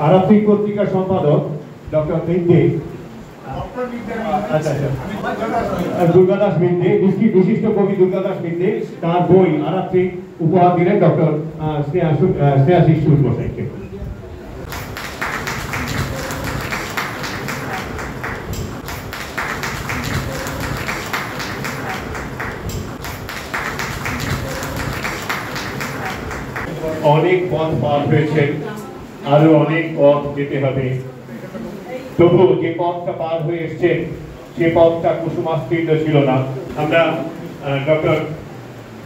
আরবি পত্রিকার সম্পাদক ডক্টর মিন্টে দুর্গাদাস মিন্টে, বিশিষ্ট কবি দুর্গাদাস মিন্টে তার বই আরবি উপহার দিলেন ডক্টর স্নেহাশিস বসাইকে। অনেক পথ পার হয়েছে, আরো অনেক পথ যেতে হবে, তবু যে পথটা পার হয়ে এসছে সে পথটা কুসুমাস্তীর্ণ ছিল না। আমরা ডক্টর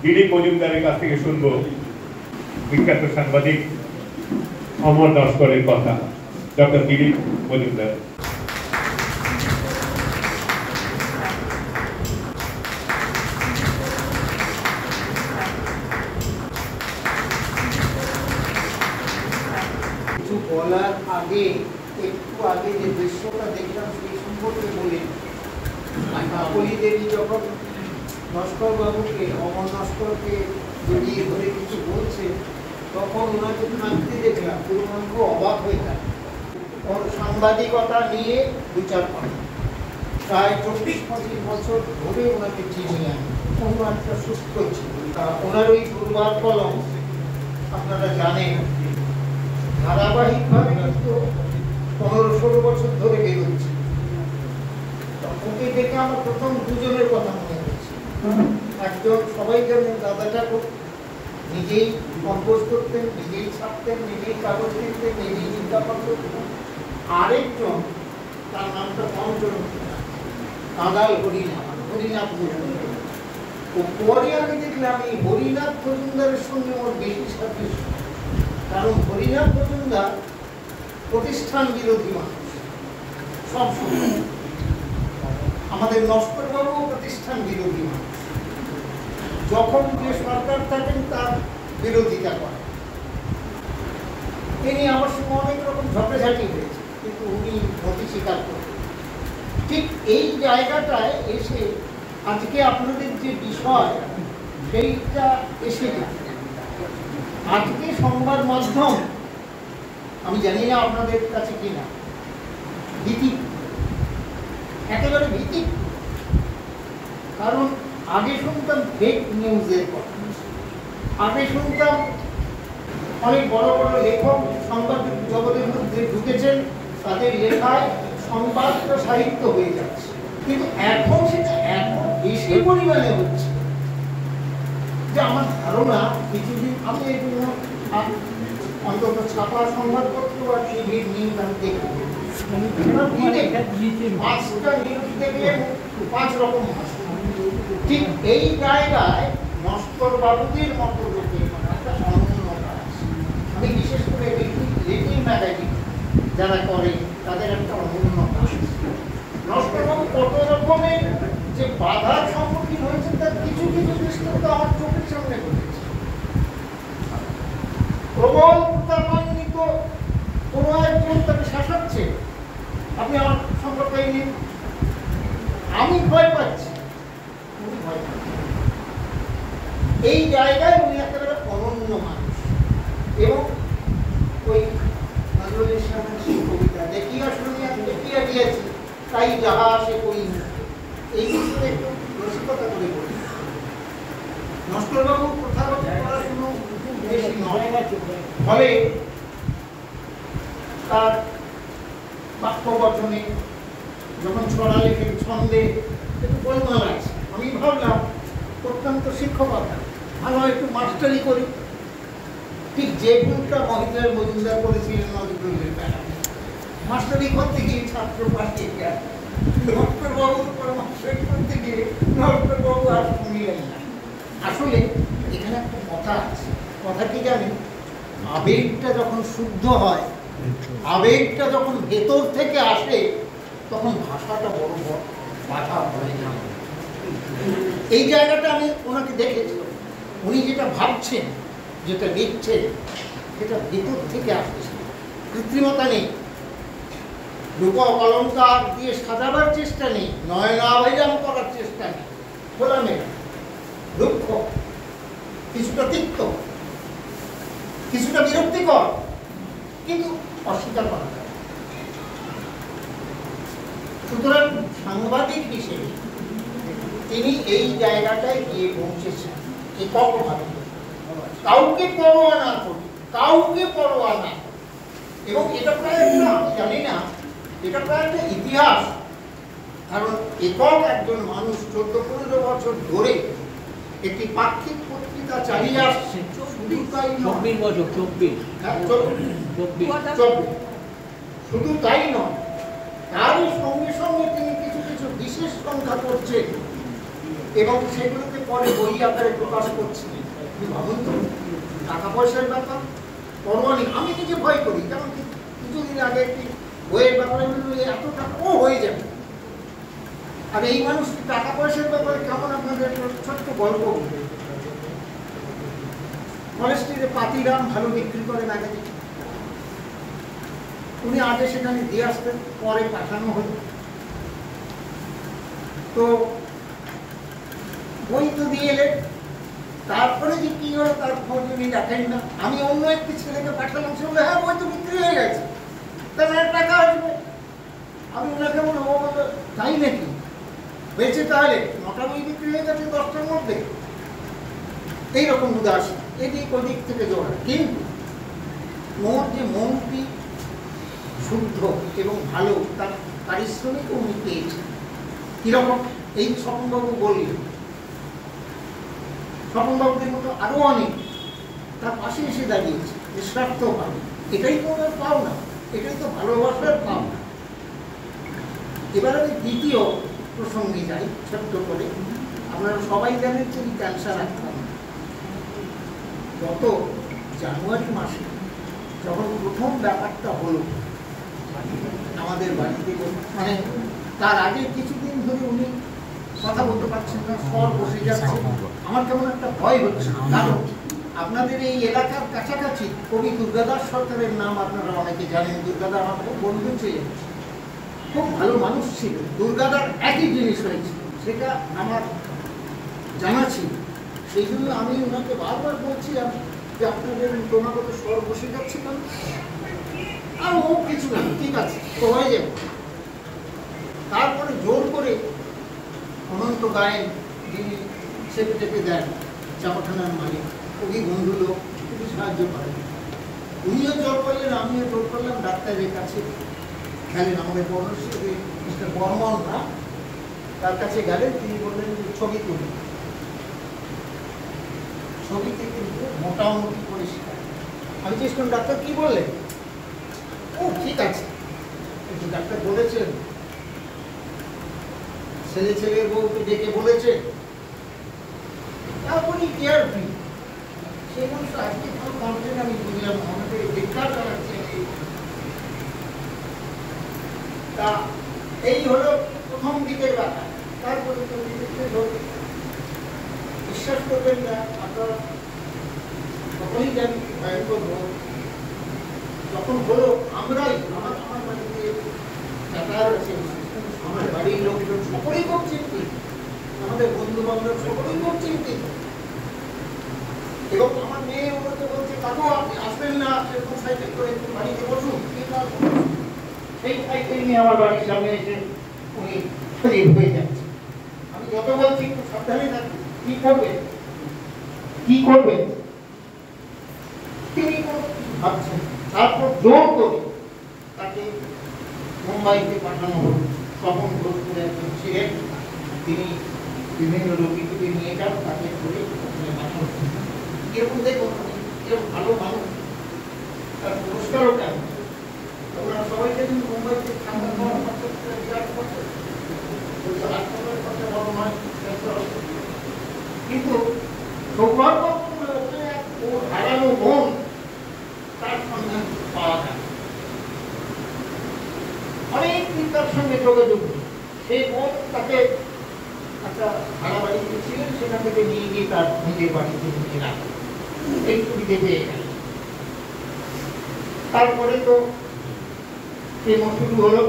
দিলীপ মজুমদারের কাছ থেকে শুনবো বিখ্যাত সাংবাদিক অমর নস্করের কথা। ডক্টর দিলীপ মজুমদার। বলার আগে একটু আগে যে দৃশ্যটা দেখলাম সেই সম্পর্কে বলি। কাকলি দেবী যখন নস্কর বাবুকে, অমর নস্করকে জড়িয়ে ধরে কিছু বলছে, তখন ওনাকে কাঁদতে দেখলাম। পুরোমাঙ্গ অবাক হয়ে থাকে। ওর সাংবাদিকতা নিয়ে বিচার করে প্রায় 24-25 বছর ধরে ওনাকে চিনি আমি। কোনো একটা সুস্থ ছিল। ওনার ওই দুর্বার কলম আপনারা জানেন ধারাবাহিকভাবে কিন্তু 15-16 বছর ধরে বেরোচ্ছে। ওকে দেখে আমার প্রথম দুজনের কথা মনে হচ্ছে। একজন সবাই জানেন দাদা ঠাকুর, নিজেই কম্পোজ করতেন, নিজেই ছাপতেন, নিজেই কাগজ লিখতেন, নিজেই চিন্তা করতেন। আরেকজন তার নামটা পঞ্চম কাদাল হরিনাথ মজুমদার। পরে আমি দেখলাম এই হরিনাথ মজুমদারের সঙ্গে আমার বেশি সাদৃশ্য। কারণ হরিনাথ মজুমদার প্রতিষ্ঠান বিরোধী মানুষ সবসময়। আমাদের নস্কর বাবু প্রতিষ্ঠান বিরোধী মানুষ। যখন যে সরকার থাকেন তার বিরোধিতা করে। তিনি আমার সঙ্গে অনেক রকম ঝগড়াঝাটি হয়েছে, কিন্তু উনি নথি স্বীকার করেন। ঠিক এই জায়গাটায় এসে আজকে আপনাদের যে বিষয় সেইটা এসে যায়। আজকে সংবাদ মাধ্যম, আমি জানি না আপনাদের কাছে কিনা, ভীতি, একেবারে ভীতি। কারণ আগে শুনতাম ফেক নিউজের কথা, আগে শুনতাম অনেক বড় বড় লেখক সংবাদ জগতের মধ্যে ঢুকেছেন, তাদের লেখায় সংবাদটা সাহিত্য হয়ে যাচ্ছে। কিন্তু এখন সেটা এত বেশি পরিমাণে হচ্ছে যে আমার ধারণা কিছুদিন আমি এই জন্য অন্তত ছাপা সংবাদপত্র বা টিভির নিউজ আমি দেখি, 5টা নিউজ দেখলে 5 রকম ভাষা। ঠিক এই জায়গায় নস্কর বাবুদের মতো লোকের একটা অনন্যতা আছে। আমি বিশেষ করে লিটিল ম্যাগাজিন যারা করে তাদের একটা অনন্যতা আছে। নস্কর বাবু কত রকমের যে বাধার সম্মুখীন হয়েছে তার কিছু কিছু দৃষ্টান্ত আমার চোখের সামনে ঘটেছে। প্রবল প্রতারণান্বিত কোনো একজন তাকে শাসাচ্ছে, আপনি আমার সম্পর্কে নিন, আমি ভয় পাচ্ছি। এই জায়গায় উনি একেবারে অনন্য মানুষ। এবং ওই নজরুল ইসলামের সেই কবিতা দেখিয়া শুনিয়া দেখিয়া দিয়েছি, তাই যাহা আসে কই, এই বিষয়ে একটু রসিকতা করে বলি। নস্করবাবু প্রথাগত পড়াশুনো বেশি নয়, ফলে তার বাক্য গঠনে যখন ছড়া লেখেন ছন্দে একটু গোলমাল আছে। আমি ভাবলাম অত্যন্ত শিক্ষকতা, ভালো একটু মাস্টারি করি। ঠিক যে ভুলটা মহিলার মজুমদার করেছিলেন নজরুলের বেলা, মাস্টারি করতে গিয়ে ছাত্র পাঠিয়ে গেল, নস্করবাবুর পরামর্শ করতে গিয়ে নস্করবাবু আর শুনলেন না। আসলে এখানে একটা কথা আছে, কথা কি জানেন, আবেগটা যখন শুদ্ধ হয়, আবেগটা যখন ভেতর থেকে আসে, তখন ভাষাটা বড় বড় বাধা হয় না। এই জায়গাটা আমি ওনাকে দেখেছি। উনি যেটা ভাবছেন, যেটা লিখছেন, সেটা ভেতর থেকে আসছে, কৃত্রিমতা নেই, রূপ অলঙ্কার দিয়ে সাজাবার চেষ্টা নেই, নয়নাভিরাম করার চেষ্টা নেই, খোলামেলা, দুঃখ, কিছুটা তিক্ত, কিছুটা বিরক্তিকর, কিন্তু অস্বীকার করা যায়। সুতরাং সাংবাদিক হিসেবে তিনি এই জায়গাটায় গিয়ে পৌঁছেছেন এককভাবে, কাউকে পরোয়া না করি, কাউকে পরোয়া না। এবং এটা প্রায় একটা, আমি জানি না, এটা প্রায় একটা ইতিহাস। কারণ একক একজন মানুষ 14-15 বছর ধরে একটি পাক্ষিক পত্রিকা চালিয়ে আসছে। শুধু তাই নয়, তারই সঙ্গে সঙ্গে তিনি কিছু কিছু বিশেষ সংখ্যা করছেন এবং সেগুলোকে পরে বই আকারে প্রকাশ করছেন। ভাবুন তো, টাকা পয়সার ব্যাপার পরোয়া নেই। আমি নিজে ভয় করি, যেমন কিছুদিন আগে একটি বইয়ের ব্যাপারে এত টাকা ও হয়ে যাবে। আর এই মানুষটি টাকা পয়সার ব্যাপারে কেমন, আপনাদের ছোট্ট গল্প, ফরেস্ট্রিতে পাতিরাম ভালো বিক্রি করে ম্যাগাজিন, উনি আগে সেখানে দিয়ে আসতেন, পরে পাঠানো হলো। তো বই তো দিয়ে এলেন, তারপরে যে কি হলো তার খোঁজ উনি রাখেন না। আমি অন্য একটি ছেলেকে পাঠালাম, সে বললো হ্যাঁ বই তো বিক্রি হয়ে গেছে, তাহলে টাকা আসবে। আমি ওনাকে বলবো, ও বললো তাই নাকি, হয়েছে তাহলে 9টা বই বিক্রি হয়ে গেছে 10টার মধ্যে। এইরকম উদাস এদিক ওদিক থেকে জোড়া, কিন্তু মোর যে মনটি শুদ্ধ এবং ভালো, তার পারিশ্রমিক উনি পেয়েছেন। কিরকম? এই স্বপনবাবু বললেন, স্বপনবাবুদের মতো আরো অনেক তার পাশে এসে দাঁড়িয়েছে, নিঃস্বার্থ পাবে। এটাই তো ওনার পাওনা, এটাই তো ভালোবাসার পাওনা। এবার আমি দ্বিতীয় প্রসঙ্গে যাই ছোট্ট করে। আপনারা সবাই জানেন যে ক্যান্সার আক্রান্ত। গত জানুয়ারি মাসে যখন প্রথম ব্যাপারটা হলো আমাদের বাড়িতে, মানে তার আগে কিছুদিন ধরে উনি কথা বলতে পারছেন না, স্বর বসে যাচ্ছে। আমার কেমন একটা ভয় হচ্ছে, কারণ আপনাদের এই এলাকার কাছাকাছি কবি দুর্গাদাস সরকারের নাম আপনারা অনেকে জানেন। দুর্গাদা আমার খুব বন্ধু ছিলেন, খুব ভালো মানুষ ছিল। দুর্গাদার একই জিনিস হয়েছিল, সেটা আমার জানা ছিল। সেই জন্য আমি ওনাকে বারবার বলছিলাম যে আপনাদের ক্রমাগত স্বর বসে যাচ্ছে কেন। আর ও কিছু না, ঠিক আছে তো হয়ে যাবে। তারপরে জোর করে অনন্ত গায়েন, যিনি চেপে চেপে দেন, চাপাখানার মালিক, খুবই বন্ধু লোক, খুবই সাহায্য করেন। উনিও জোর করলেন, আমিও জোর করলাম, ডাক্তারের কাছে গেলেন। আমাদের বর্ণশ্রী মিস্টার বর্মন না, তার কাছে গেলেন। তিনি বললেন যে ছবি তুলি, ছবিতে কিন্তু মোটামুটি পরিষ্কার। আমি জিজ্ঞেস করলাম ডাক্তার কি বললেন? ও ঠিক আছে, কিন্তু ডাক্তার বলেছেন ছেলে ছেলের বউকে ডেকে বলেছে, তারপরে কেয়ার ফ্রি। সেই মানুষ আজকে কোনো কমপ্লেন আমি বুঝলাম, আমাদের বেকার জানাচ্ছে। তা এই হলো প্রথম দিকের ব্যাপার। তারপরে তো বিশ্বাস করবেন না, আপনারা সকলেই জানি ভয়ঙ্কর রোগ। যখন হলো আমরাই, আমার বাড়িতে ডাক্তার আছে, আমার বাড়ির লোকজন সকলেই খুব চিন্তিত, আমাদের বন্ধু বান্ধব সকলেই খুব চিন্তিত। এবং আমার মেয়ে ওনাকে বলছে কাকু আপনি আসবেন না, সেরকম সাইকেল করে একটু বাড়িতে বসুন। সেই সাইকেল নিয়ে আমার বাড়ির সামনে এসে উনি শরীর হয়ে যাচ্ছে। আমি যত বলছি একটু সাবধানে থাকুন, কি করবেন কি করবেন তিনি ভাবছেন। তারপর জোর করে তাকে মুম্বাইতে পাঠানো হল। তখন ঘোষ করে একজন ছিলেন, তিনি বিভিন্ন রোগীকে নিয়ে যান, তাকে করে পাঠানো। এরকম দেখুন, এরকম ভালো মানুষ, তার পুরস্কারও কেন। আপনারা সবাই জানেন মুম্বাইতে ঠান্ডা খাওয়ার বিরাট খরচা, বড় নয়। কিন্তু সৌভাগ্য ও হারানো মন তার সন্ধান পাওয়া যায়। অনেক তার সঙ্গে যোগাযোগ, সেই মন তাকে একটা ভাড়া বাড়িতে ছিলেন, সেখান থেকে নিয়ে গিয়ে তার নিজের বাড়িতে নিয়ে রাখে, এই ছবিতে পেয়ে গেল। তারপরে তো কেমো শুরু হলো।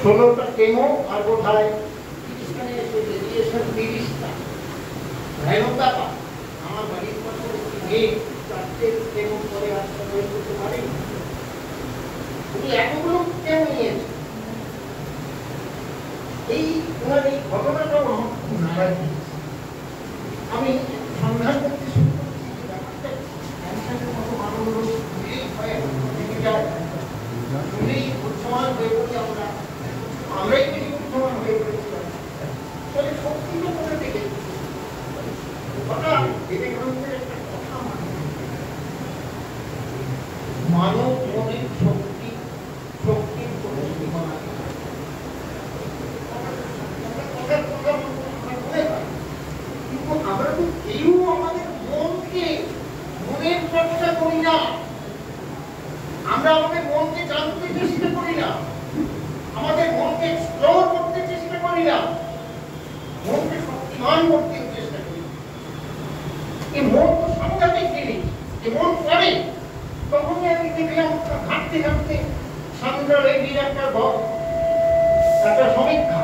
16টা কেমো, আর বোধহয় 30টা ভয়ানকতা। আমার বাড়ির পাশে মেয়ে 4টে কেমো করে আসতে করতে পারি, উনি এতগুলো কেমো নিয়েছে। এই ওনার এই ঘটনাটাও আমার খুব নারাজ। আমি সন্ধান করতে শুরু করছি যে ব্যাপারটা ক্যান্সারের মতো মানব রোগ শুনেই উচ্চমান হয়ে পড়ি আমরা, আমরাই বেশি উচ্চমান হয়ে পড়েছিলাম। তাহলে শক্তিটা কোথা থেকে? কথা বিবেকানন্দের একটা কথা, মানব মনের শক্তি, শক্তির কোনো সীমা নেই। কিন্তু আমরা তো কেউ আমাদের মনকে, মনের চর্চা করি না। আমরা আমাদের মনকে জানতে চেষ্টা করি না, আমাদের মনকে এক্সপ্লোর করতে চেষ্টা করি না, মনকে শক্তিমান করতে চেষ্টা করি। এই মন তো সাংঘাতিক জিনিস, এই ঘাটতে ঘাটতে সান্দ্রা রেড্ডির একটা সমীক্ষা,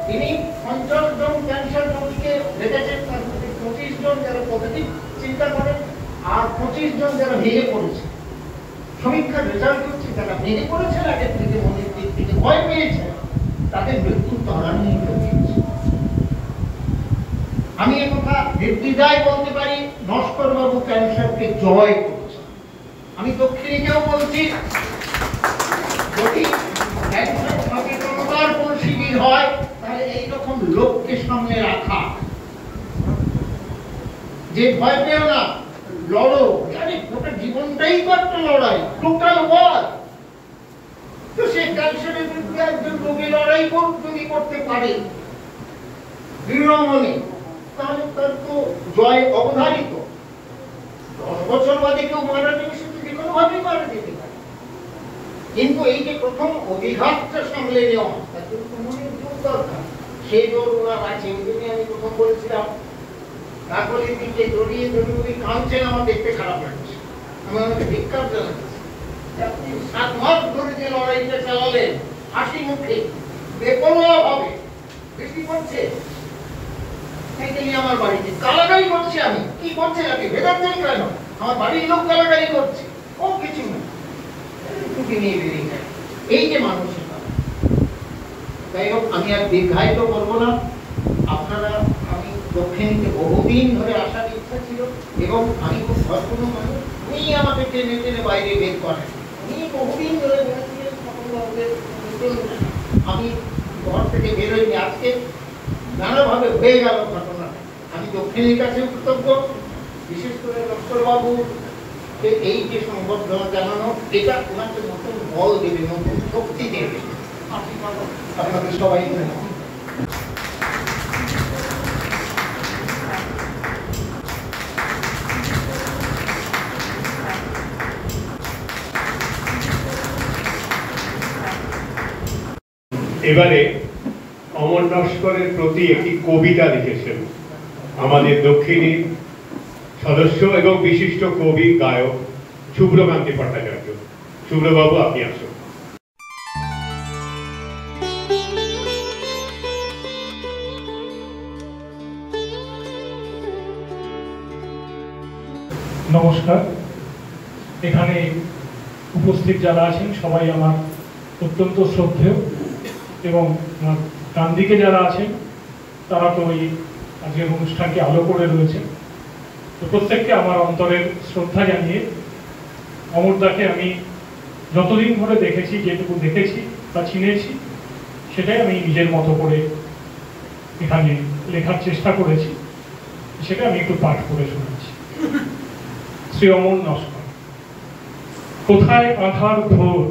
তিনি 50 জন ক্যান্সার রোগীকে দেখেছেন, তার মধ্যে 25 জন যারা পজিটিভ চিন্তা করেন আর 25 জন যারা ভেঙে পড়েছে। সমীক্ষার রেজাল্ট হচ্ছে যারা ভেঙে পড়েছেন আগের থেকে, মনের দিক থেকে ভয় পেয়েছে, তাদের মৃত্যু ত্বরান্বিত হয়েছে। আমি একথা নির্দ্বিধায় বলতে পারি, নস্কর বাবু ক্যান্সারকে জয় করেছে। আমি দক্ষিণীকেও বলছি, যদি ক্যান্সার সচেতনতার কোন শিবির হয় তাহলে এইরকম লোককে সামনে রাখা, যে ভয় পেও না, লড়ো। আরে গোটা জীবনটাই তো একটা লড়াই, টোটাল ওয়ার। তো সে ক্যান্সারের বিরুদ্ধে একজন রোগী লড়াই যদি করতে পারে দৃঢ় মনে, তাহলে তার তো জয় অবধারিত। 10 বছর বাদে কেউ মারা যাবে, সে তো যে কোনোভাবেই মারা যেতে পারে। কিন্তু এই যে প্রথম অভিঘাতটা সামলে নেওয়া, তার জন্য মনের জোর দরকার। সেই জোর ওনার আছে। ওই জন্য আমি প্রথম বলেছিলাম, কাকলির দিকে জড়িয়ে জড়িয়ে কাঁদছেন, আমার দেখতে খারাপ লাগছে। আমি আমাকে ধিক্কার জানাচ্ছি, আপনি 7 মাস ধরে যে লড়াইটা চালালেন হাসি মুখে, বেপরোয়া ভাবে, বৃষ্টি পড়ছে আমার বাড়িতে গালাগালি করছে, আমি কি করছে নাকি ভেদাচ্ছেন কেন? আমার বাড়ির লোক গালাগালি করছে, ও কিছু না, টুকি নিয়ে বেরিয়ে যায়। এই যে মানসিকতা। যাই হোক, আমি আর দীর্ঘায়িত করবো না। আপনারা, আমি দক্ষিণীতে বহুদিন ধরে আসার ইচ্ছা ছিল, এবং আমি খুব ভয়পূর্ণ মানুষ, উনি আমাকে টেনে টেনে বাইরে বের করেন। উনি বহুদিন ধরে বলেছিলেন আমি ঘর থেকে বেরোইনি। আজকে নানাভাবে হয়ে গেল ঘটনা। আমি দক্ষিণীর কাছে কৃতজ্ঞ, বিশেষ করে ডক্টর বাবু এই যে সংবর্ধনা জানানো, এটা ওনাকে নতুন বল দেবে, নতুন শক্তি দেবে। আপনাদের সবাই এবারে অমর নস্করের প্রতি একটি কবিতা লিখেছেন আমাদের দক্ষিণীর সদস্য এবং বিশিষ্ট কবি গায়ক শুভ্রকান্তি ভট্টাচার্য। শুভ্রবাবু, আপনি আসুন। নমস্কার। এখানে উপস্থিত যারা আছেন সবাই আমার অত্যন্ত শ্রদ্ধেয়, এবং আমার ডান দিকে যারা আছেন তারা তো এই আজকের অনুষ্ঠানকে আলো করে রয়েছে। তো প্রত্যেককে আমার অন্তরের শ্রদ্ধা জানিয়ে, অমরদাকে আমি যতদিন ধরে দেখেছি, যেটুকু দেখেছি বা চিনেছি, সেটাই আমি নিজের মতো করে এখানে লেখার চেষ্টা করেছি। সেটা আমি একটু পাঠ করে শোনাচ্ছি। শ্রী অমর নস্কর। কোথায় আধার ঘোর,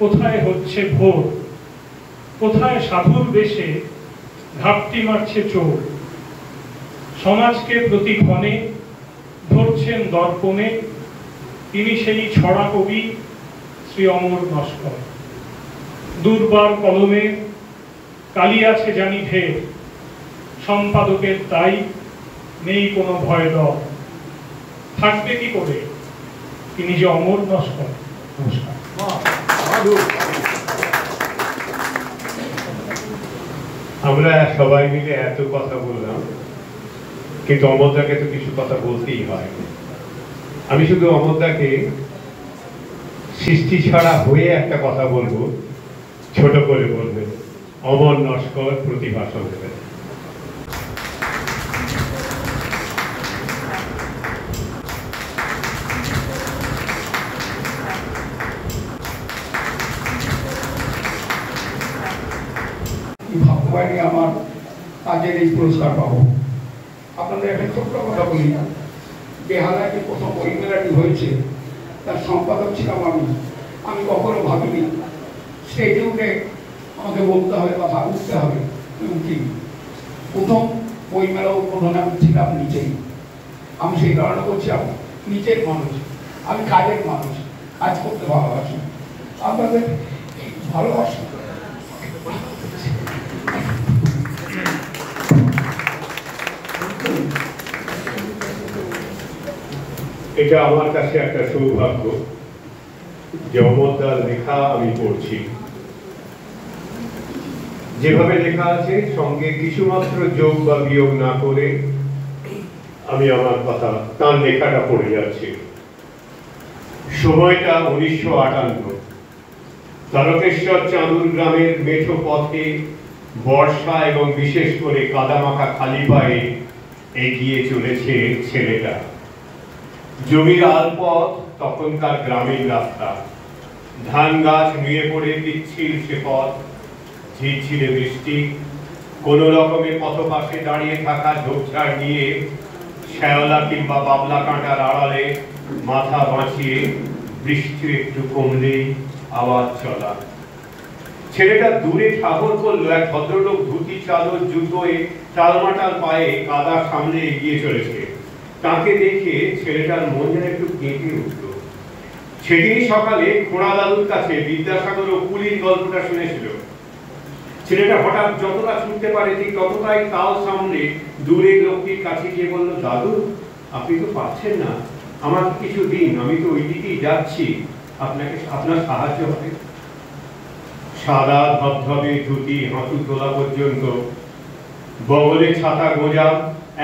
কোথায় হচ্ছে ভোর, কোথায় সাধুর বেশে ঘাপটি মারছে চোর, সমাজকে প্রতিক্ষণে ধরছেন দর্পণে, তিনি সেই ছড়া কবি শ্রী অমর নস্কর। দুর্বার কলমে কালি আছে জানি ঢের, সম্পাদকের তাই নেই কোনো ভয় ডর, থাকবে কি করে তিনি যে অমর নস্কর। নমস্কার। আমরা সবাই মিলে এত কথা বললাম, কিন্তু অমরদাকে তো কিছু কথা বলতেই হয়। আমি শুধু অমরদাকে সৃষ্টি ছাড়া হয়ে একটা কথা বলবো, ছোট করে বলবেন, অমর নস্কর প্রতিভা সংগ্রামে। ভাগ্যবানী আমার কাজের এই পুরস্কার পাবো। আপনাদের একটা ছোট্ট কথা বলি, বেহালায় যে প্রথম বই মেলাটি হয়েছে তার সম্পাদক ছিলাম আমি কখনো ভাবিনি স্টেজে উঠে আমাকে বলতে হবে বা ভাবতে হবে কি প্রথম বই মেলা উদ্বোধনে আমি ছিলাম নিচেই। আমি সেই কারণে বলছিলাম নিচের মানুষ, আমি কাজের মানুষ, কাজ করতে ভালোবাসি। আপনাদের ভালোবাসি। এটা আমার কাছে একটা সৌভাগ্য যে অমরদার লেখা আমি পড়ছি। যেভাবে লেখা আছে সঙ্গে কিছুমাত্র যোগ বা বিয়োগ না করে আমি আমার কথা তার লেখাটা পড়ে যাচ্ছি। সময়টা 1958। তারকেশ্বর চাঁদুর গ্রামের মেঠো পথে বর্ষা এবং বিশেষ করে কাদামাখা খালি পায়ে এগিয়ে চলেছে ছেলেটা। জমির আলপথ তখনকার গ্রামীণ রাস্তা, ধান গাছ নুয়ে পড়ে পিচ্ছিল সে পথ, ঝিরঝিরে বৃষ্টি, কোন রকমে পথপাশে দাঁড়িয়ে থাকা ঝোপঝাড় নিয়ে শ্যাওলা কিংবা বাবলা কাঁটার আড়ালে মাথা বাঁচিয়ে বৃষ্টি একটু কমলেই আওয়াজ চলা। ছেলেটা দূরে ঠাহর করলো এক ভদ্রলোক ধুতি চাদর জুতোয় টালমাটাল পায়ে কাদা সামনে এগিয়ে চলেছে। তাকে দেখে ছেলেটার মন যেন একটু কেঁপে উঠল। সেদিনই সকালে খোড়া দাদুর কাছে বিদ্যাসাগর ও কুলির গল্পটা শুনেছিল। ছেলেটা হঠাৎ যতটা ছুটতে পারে ঠিক ততটাই তাল সামনে দূরের লোকটির কাছে গিয়ে বলল, দাদু আপনি তো পাচ্ছেন না, আমাকে কিছু দিন, আমি তো ওই দিকেই যাচ্ছি, আপনার সাহায্য হবে। সাদা ধবধবে ধুতি হাঁটু তোলা পর্যন্ত, বগলে ছাতা গোঁজা,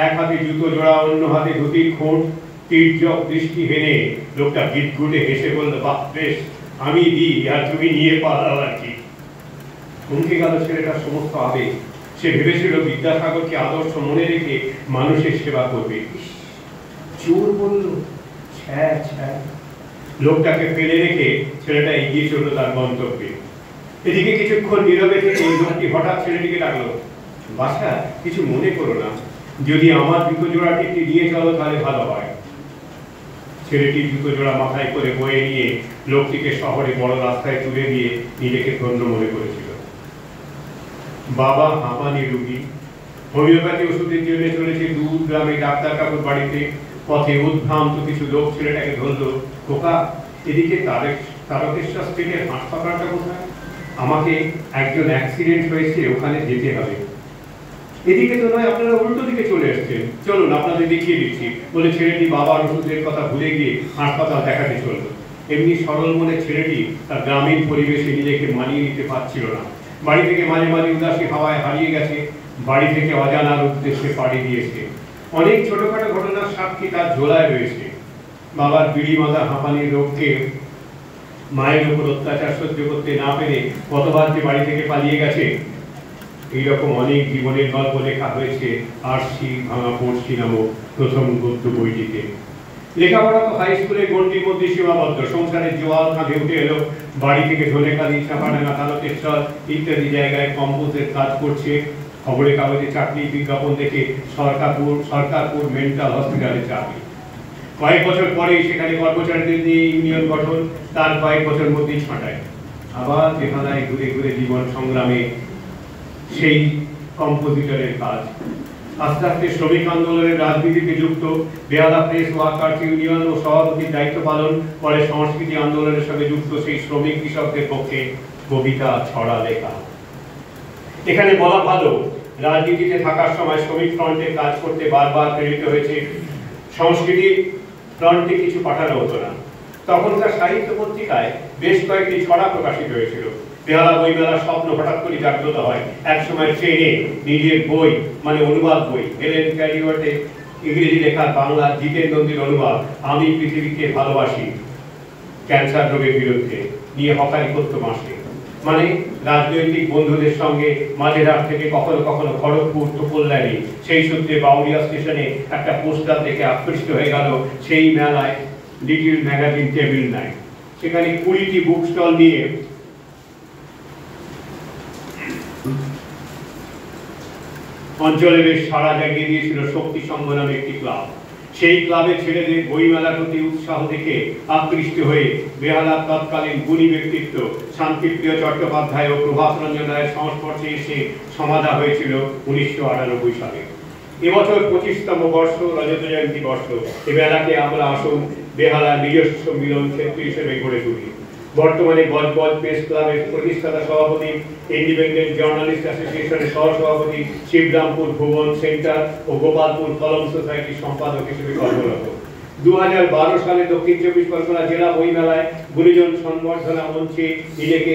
এক হাতে জুতো জোড়া, অন্য হাতে ধুতির খোঁট, তীর্যক দৃষ্টি হেনে লোকটা গিটগুটে হেসে বলল, বাহ বেশ, আমি দিই আর তুমি নিয়ে পালাও আর কি। থমকে গেল ছেলেটার সমস্ত আবেগ। সে ভেবেছিল বিদ্যাসাগরকে আদর্শ মনে রেখে মানুষের সেবা করবে। চোর বলল, ছ্যা ছ্যা। লোকটাকে ফেলে রেখে ছেলেটা এগিয়ে চলল তার গন্তব্যে। এদিকে কিছুক্ষণ নীরবে থেকে এই লোকটি হঠাৎ ছেলেটিকে ডাকলো, বাছা কিছু মনে করো না, যদি আমার জুতো জোড়াটি নিয়ে চলো তাহলে ভালো হয়। ছেলেটি জুতো জোড়া মাথায় করে বয়ে নিয়ে লোকটিকে শহরে বড় রাস্তায় তুলে দিয়ে নিজেকে ধন্য মনে করেছিল। বাবা হাঁপানি রুগী, হোমিওপ্যাথি ওষুধের জন্য চলেছে দূর গ্রামে ডাক্তার কাকুর বাড়িতে। পথে উদ্ভ্রান্ত কিছু লোক ছেলেটাকে ধরলো, খোকা এদিকে তারকেশ্বর স্ট্রিটের হাসপাতালটা কোথায়? আমাকে একজন অ্যাক্সিডেন্ট হয়েছে, ওখানে যেতে হবে। এদিকে তো নয়, আপনারা উল্টো দিকে চলে এসছেন, চলুন আপনাদের দেখিয়ে দিচ্ছি বলে ছেলেটি বাবার ওষুধের কথা ভুলে গিয়ে হাসপাতাল দেখাতে চলল। এমনি সরল মনে ছেলেটি তার গ্রামীণ পরিবেশে নিজেকে মানিয়ে নিতে পারছিল না। বাড়ি থেকে মাঝে মাঝে উদাসী হাওয়ায় হারিয়ে গেছে, বাড়ি থেকে অজানার উদ্দেশ্যে পাড়ি দিয়েছে। অনেক ছোটখাটো ঘটনার সাক্ষী তার ঝোলায় রয়েছে। বাবার বিড়ি মাথা হাঁপানির রোগকে মায়ের উপর অত্যাচার সহ্য করতে না পেরে কতবার যে বাড়ি থেকে পালিয়ে গেছে। এইরকম অনেক জীবনের গল্প লেখা হয়েছে আরশি ভাঙা পড়শি নামক প্রথম গদ্য বইটিতে। লেখাপড়া তো হাই স্কুলে গণ্ডির মধ্যে সীমাবদ্ধ। সংসারের জোয়াল কাঁধে উঠে এলো, বাড়ি থেকে ধনেকালি, চাপাডাঙ্গা, তারকেশ্বর ইত্যাদি জায়গায় কম্পোজের কাজ করছে। খবরের কাগজে চাকরি বিজ্ঞাপন দেখে সরকারপুর মেন্টাল হসপিটালে চাকরি। কয়েক বছর পরেই সেখানে কর্মচারীদের নিয়ে ইউনিয়ন গঠন, তার কয়েক বছর মধ্যেই ছাঁটায়। আবার বেহালায় ঘুরে ঘুরে জীবন সংগ্রামে সেই কম্পোজিটরের কাজ। আস্তে আস্তে শ্রমিক আন্দোলনের রাজনীতিতে যুক্ত, বেহালা প্রেস ওয়ার্কার্স ইউনিয়ন ও সভাপতির দায়িত্ব পালন করে সংস্কৃতি আন্দোলনের সঙ্গে যুক্ত সেই শ্রমিক কৃষকদের পক্ষে কবিতা ছড়া লেখা। এখানে বলা ভালো, রাজনীতিতে থাকার সময় শ্রমিক ফ্রন্টে কাজ করতে বারবার প্রেরিত হয়েছে। সংস্কৃতি ফ্রন্টে কিছু পাঠানো হতো না। তখনকার সাহিত্য পত্রিকায় বেশ কয়েকটি ছড়া প্রকাশিত হয়েছিল। বেহালা বইমেলার স্বপ্ন হঠাৎ করে জাগ্রত হয়। এক সময় ট্রেনে নিজের বই, মানে অনুবাদ বই, হেলেন ক্যারিওয়ার্ডে ইংরেজি লেখার বাংলা জিতেন নন্দীর অনুবাদ আমি পৃথিবীকে ভালোবাসি ক্যান্সার রোগের বিরুদ্ধে নিয়ে হকারি করত মাসে। মানে রাজনৈতিক বন্ধুদের সঙ্গে মাঝেরহাট থেকে কখনো কখনো খড়গপুর তো কল্যাণী, সেই সূত্রে বাউরিয়া স্টেশনে একটা পোস্টার দেখে আকৃষ্ট হয়ে গেল সেই মেলায় লিটিল ম্যাগাজিন টেবিল নাইট। সেখানে 20টি বুক স্টল নিয়ে অঞ্চলে বেশ সাড়া জাগিয়ে দিয়েছিল শক্তি সংঘ নামে একটি ক্লাব। সেই ক্লাবের ছেলেদের বইমেলার প্রতি উৎসাহ দেখে আকৃষ্ট হয়ে বেহালার তৎকালীন গুণী ব্যক্তিত্ব শান্তিপ্রিয় চট্টোপাধ্যায় ও প্রভাত রঞ্জন রায়ের সংস্পর্শে এসে সমাধা হয়েছিল 1998 সালে। এবছর 25তম বর্ষ, রজত জয়ন্তী বর্ষ। এ মেলাকে আমরা আসুন বেহালার নিজস্ব মিলন ক্ষেত্র হিসেবে গড়ে তুলি। বর্তমানে গজবজ প্রেস ক্লাবের প্রতিষ্ঠাতা সভাপতি, ইন্ডিপেন্ডেন্ট জার্নালিস্ট অ্যাসোসিয়েশনের সহসভাপতি, শিবরামপুর ভুবন সেন্টার ও গোপালপুর কলম সোসাইটির সম্পাদক হিসেবে কর্মরত। 2012 সালে দক্ষিণ চব্বিশ পরগনা জেলা বইমেলায় গুণীজন সংবর্ধনা মঞ্চে নিজেকে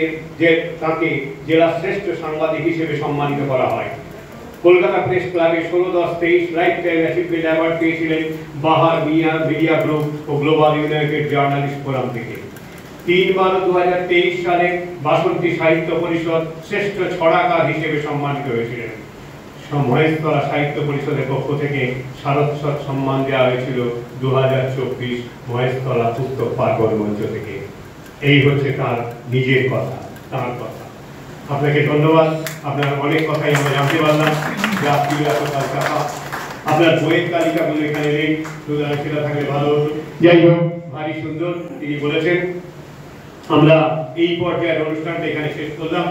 তাকে জেলা শ্রেষ্ঠ সাংবাদিক হিসেবে সম্মানিত করা হয়। কলকাতা প্রেস ক্লাবে 16-10-23 লাইফ টাইম অ্যাচিভমেন্ট অ্যাওয়ার্ড পেয়েছিলেন বাহার মিডিয়া গ্রুপ ও গ্লোবাল ইউনাইটেড জার্নালিস্ট ফোরাম থেকে। 3/12/2023 সালে 62 সাহিত্য পরিষদ শ্রেষ্ঠ ছড়াকার হিসেবে সম্মানিত হয়েছিলেন। মহেশতলা সাহিত্য পরিষদের পক্ষ থেকে শারদসৎ সম্মান দেওয়া হয়েছিল 2024 মহেশতলা পুস্তক পার্বণ মঞ্চ থেকে। এই হচ্ছে তার নিজের কথা, তার কথা। আপনাকে ধন্যবাদ। আপনার অনেক কথাই আমরা জানতে পারলাম যে আপনি এতকাল চাপা, আপনার বইয়ের তালিকাগুলো এখানে নেই, সুতরাং সেটা থাকলে ভালো হতো। যাই হোক, ভারী সুন্দর তিনি বলেছেন। আমরা এই পর্যায়ের অনুষ্ঠানটা এখানে শেষ করলাম।